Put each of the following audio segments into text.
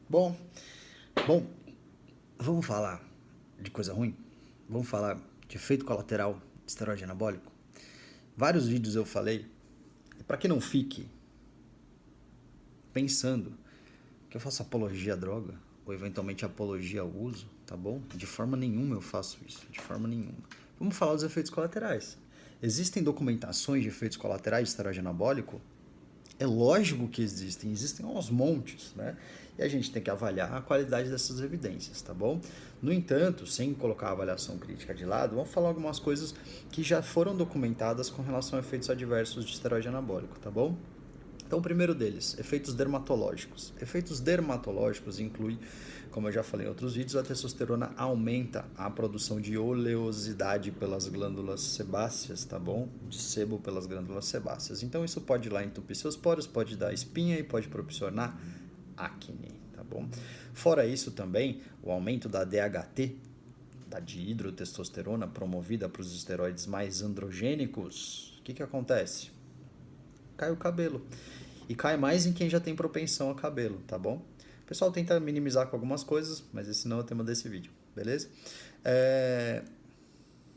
Bom, bom, vamos falar de coisa ruim? Vamos falar de efeito colateral de esteroide anabólico? Vários vídeos eu falei, e para que não fique pensando que eu faço apologia à droga, ou eventualmente apologia ao uso, tá bom? De forma nenhuma eu faço isso, de forma nenhuma. Vamos falar dos efeitos colaterais. Existem documentações de efeitos colaterais de esteroide anabólico? É lógico que existem aos montes, né? E a gente tem que avaliar a qualidade dessas evidências, tá bom? No entanto, sem colocar a avaliação crítica de lado, vamos falar algumas coisas que já foram documentadas com relação a efeitos adversos de esteroide anabólico, tá bom? Então, o primeiro deles, efeitos dermatológicos. Efeitos dermatológicos inclui, como eu já falei em outros vídeos, a testosterona aumenta a produção de oleosidade pelas glândulas sebáceas, tá bom? De sebo pelas glândulas sebáceas. Então, isso pode ir lá entupir seus poros, pode dar espinha e pode propiciar acne, tá bom? Fora isso também, o aumento da DHT, da dihidrotestosterona, promovida para os esteroides mais androgênicos, o que acontece? Cai o cabelo. E cai mais em quem já tem propensão a cabelo, tá bom? O pessoal tenta minimizar com algumas coisas, mas esse não é o tema desse vídeo, beleza?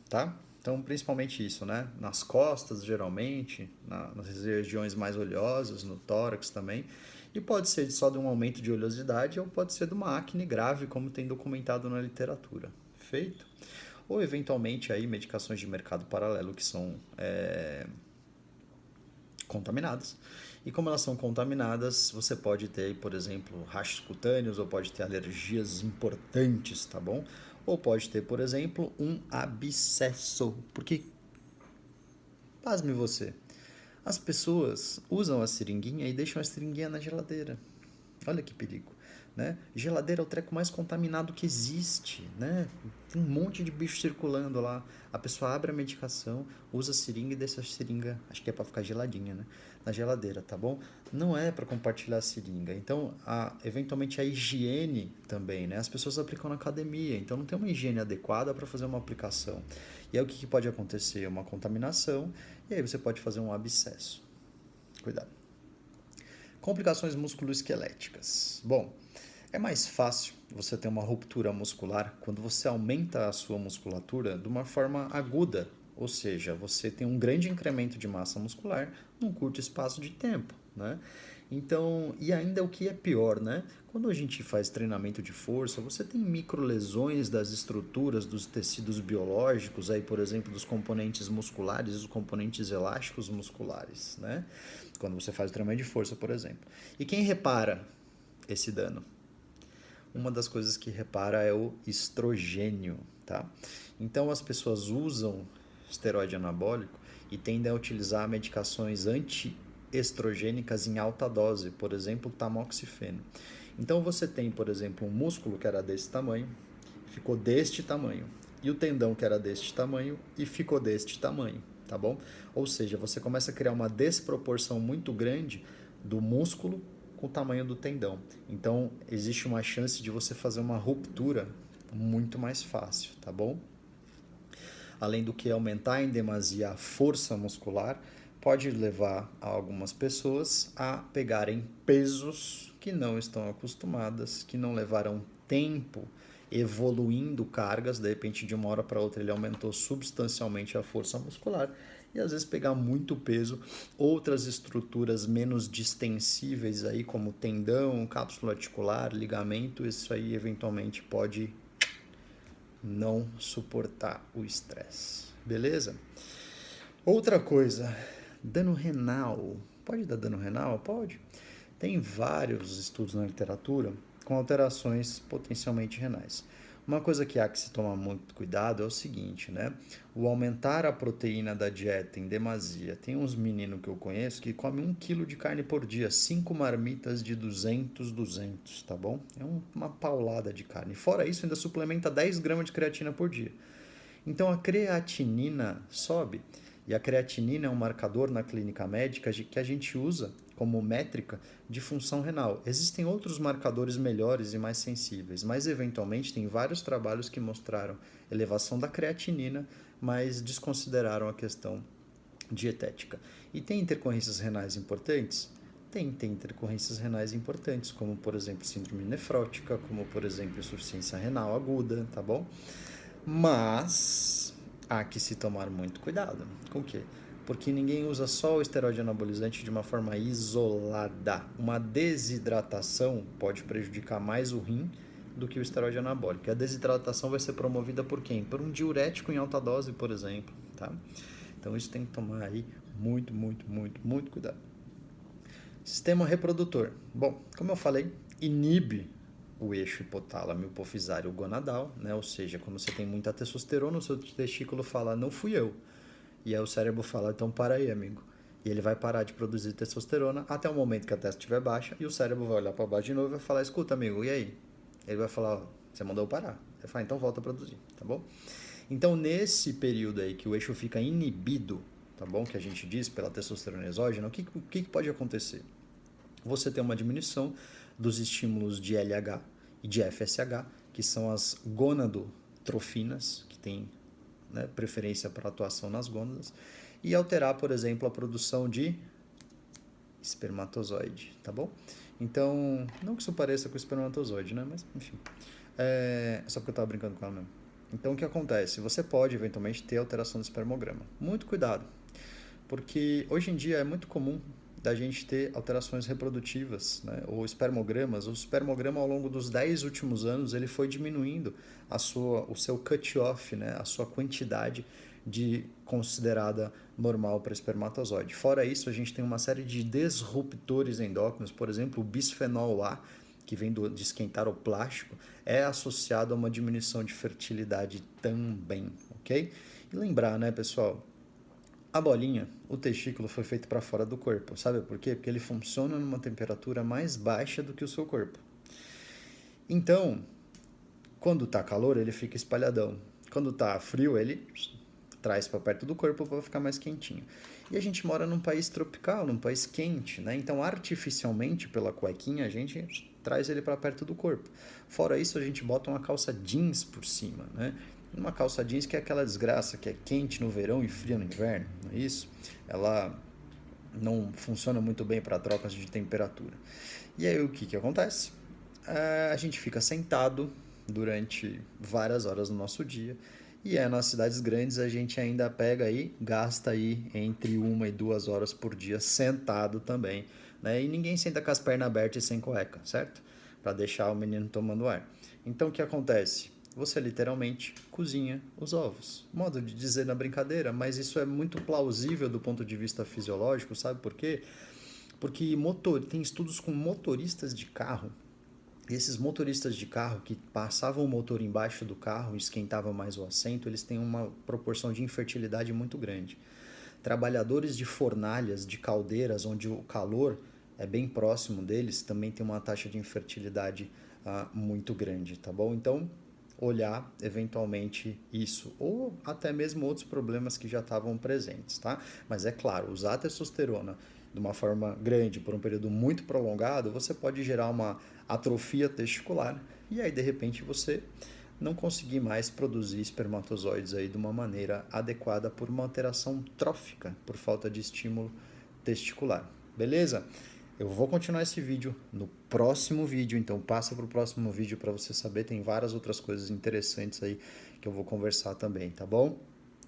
Tá? Então, principalmente isso, né? Nas costas, geralmente, nas regiões mais oleosas, no tórax também. E pode ser só de um aumento de oleosidade ou pode ser de uma acne grave, como tem documentado na literatura. Feito? Ou, eventualmente, aí, medicações de mercado paralelo que são contaminadas. E como elas são contaminadas, você pode ter, por exemplo, rachos cutâneos ou pode ter alergias importantes, tá bom? Ou pode ter, por exemplo, um abscesso. Porque, pasme você, as pessoas usam a seringuinha e deixam a seringuinha na geladeira. Olha que perigo, né? Geladeira é o treco mais contaminado que existe, né? Tem um monte de bicho circulando lá. A pessoa abre a medicação, usa a seringa e deixa a seringa, acho que é para ficar geladinha, né? Na geladeira, tá bom? Não é para compartilhar a seringa. Então, eventualmente a higiene também, né? As pessoas aplicam na academia, então não tem uma higiene adequada para fazer uma aplicação. E aí o que pode acontecer? Uma contaminação, e aí você pode fazer um abscesso. Cuidado. Complicações musculoesqueléticas. Bom, é mais fácil você ter uma ruptura muscular quando você aumenta a sua musculatura de uma forma aguda, ou seja, você tem um grande incremento de massa muscular num curto espaço de tempo, né? Então, e ainda o que é pior, né? Quando a gente faz treinamento de força, você tem microlesões das estruturas dos tecidos biológicos, aí, por exemplo, dos componentes musculares e dos componentes elásticos musculares, né? Quando você faz o treinamento de força, por exemplo. E quem repara esse dano? Uma das coisas que repara é o estrogênio, tá? Então as pessoas usam esteroide anabólico e tendem a utilizar medicações antiestrogênicas em alta dose, por exemplo, tamoxifeno. Então você tem, por exemplo, um músculo que era desse tamanho, ficou deste tamanho, e o tendão que era deste tamanho e ficou deste tamanho, tá bom? Ou seja, você começa a criar uma desproporção muito grande do músculo com o tamanho do tendão. Então, existe uma chance de você fazer uma ruptura muito mais fácil, tá bom? Além do que aumentar em demasia a força muscular, pode levar algumas pessoas a pegarem pesos que não estão acostumadas, que não levaram tempo evoluindo cargas, de repente de uma hora para outra ele aumentou substancialmente a força muscular e às vezes pegar muito peso, outras estruturas menos distensíveis aí como tendão, cápsula articular, ligamento, isso aí eventualmente pode não suportar o estresse. Beleza? Outra coisa, dano renal. Pode dar dano renal? Pode. Tem vários estudos na literatura com alterações potencialmente renais. Uma coisa que há que se tomar muito cuidado é o seguinte, né? O aumentar a proteína da dieta em demasia. Tem uns meninos que eu conheço que comem 1 quilo de carne por dia, 5 marmitas de 200, tá bom? É uma paulada de carne. Fora isso, ainda suplementa 10 gramas de creatina por dia. Então a creatinina sobe. E a creatinina é um marcador na clínica médica que a gente usa como métrica de função renal. Existem outros marcadores melhores e mais sensíveis, mas eventualmente tem vários trabalhos que mostraram elevação da creatinina, mas desconsideraram a questão dietética. E tem intercorrências renais importantes? tem intercorrências renais importantes, como por exemplo síndrome nefrótica, como por exemplo insuficiência renal aguda, tá bom? Mas há que se tomar muito cuidado. Com o quê? Porque ninguém usa só o esteroide anabolizante de uma forma isolada. Uma desidratação pode prejudicar mais o rim do que o esteroide anabólico. A desidratação vai ser promovida por quem? Por um diurético em alta dose, por exemplo, tá? Então isso tem que tomar aí muito cuidado. Sistema reprodutor. Bom, como eu falei, inibe o eixo hipotálamo hipofisário gonadal, né? Ou seja, quando você tem muita testosterona, o seu testículo fala, não fui eu. E aí o cérebro fala, então para aí, amigo. E ele vai parar de produzir testosterona até o momento que a testo estiver baixa, e o cérebro vai olhar para baixo de novo e vai falar, escuta, amigo, e aí? Ele vai falar, você mandou eu parar. Ele vai falar, então volta a produzir, tá bom? Então, nesse período aí que o eixo fica inibido, tá bom? Que a gente diz pela testosterona exógena, o que pode acontecer? Você tem uma diminuição dos estímulos de LH e de FSH, que são as gonadotrofinas, que têm, né, preferência para atuação nas gônadas, e alterar, por exemplo, a produção de espermatozoide, tá bom? Então, não que isso pareça com espermatozoide, né? Mas, enfim, só porque eu estava brincando com ela mesmo. Então, o que acontece? Você pode, eventualmente, ter alteração do espermograma. Muito cuidado, porque hoje em dia é muito comum da gente ter alterações reprodutivas, né? Ou espermogramas. O espermograma, ao longo dos 10 últimos anos, ele foi diminuindo o seu cut-off, né? A sua quantidade de considerada normal para espermatozoide. Fora isso, a gente tem uma série de disruptores endócrinos, por exemplo, o bisfenol A, que vem de esquentar o plástico, é associado a uma diminuição de fertilidade também, ok? E lembrar, né, pessoal, a bolinha, o testículo foi feito para fora do corpo. Sabe por quê? Porque ele funciona numa temperatura mais baixa do que o seu corpo. Então, quando tá calor, ele fica espalhadão. Quando tá frio, ele traz para perto do corpo para ficar mais quentinho. E a gente mora num país tropical, num país quente, né? Então, artificialmente, pela cuequinha, a gente traz ele para perto do corpo. Fora isso, a gente bota uma calça jeans por cima, né? Uma calça jeans que é aquela desgraça, que é quente no verão e fria no inverno, não é isso? Ela não funciona muito bem para trocas de temperatura. E aí o que acontece? A gente fica sentado durante várias horas no nosso dia, e nas cidades grandes a gente ainda pega aí, gasta aí entre 1 e 2 horas por dia sentado também, né? E ninguém senta com as pernas abertas e sem cueca, certo? Para deixar o menino tomando ar. Então o que acontece? Você literalmente cozinha os ovos. Modo de dizer na brincadeira, mas isso é muito plausível do ponto de vista fisiológico, sabe por quê? Porque tem estudos com motoristas de carro. E esses motoristas de carro que passavam o motor embaixo do carro e esquentavam mais o assento, eles têm uma proporção de infertilidade muito grande. Trabalhadores de fornalhas, de caldeiras, onde o calor é bem próximo deles, também tem uma taxa de infertilidade muito grande, tá bom? Então, olhar eventualmente isso, ou até mesmo outros problemas que já estavam presentes, tá? Mas é claro, usar testosterona de uma forma grande por um período muito prolongado, você pode gerar uma atrofia testicular e aí de repente você não conseguir mais produzir espermatozoides aí de uma maneira adequada por uma alteração trófica, por falta de estímulo testicular. Beleza? Eu vou continuar esse vídeo no próximo vídeo, então passa para o próximo vídeo para você saber, tem várias outras coisas interessantes aí que eu vou conversar também, tá bom?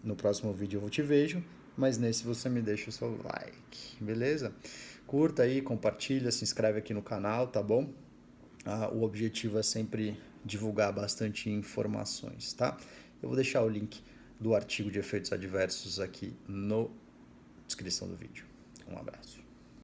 No próximo vídeo eu te vejo, mas nesse você me deixa o seu like, beleza? Curta aí, compartilha, se inscreve aqui no canal, tá bom? O objetivo é sempre divulgar bastante informações, tá? Eu vou deixar o link do artigo de efeitos adversos aqui na descrição do vídeo. Um abraço.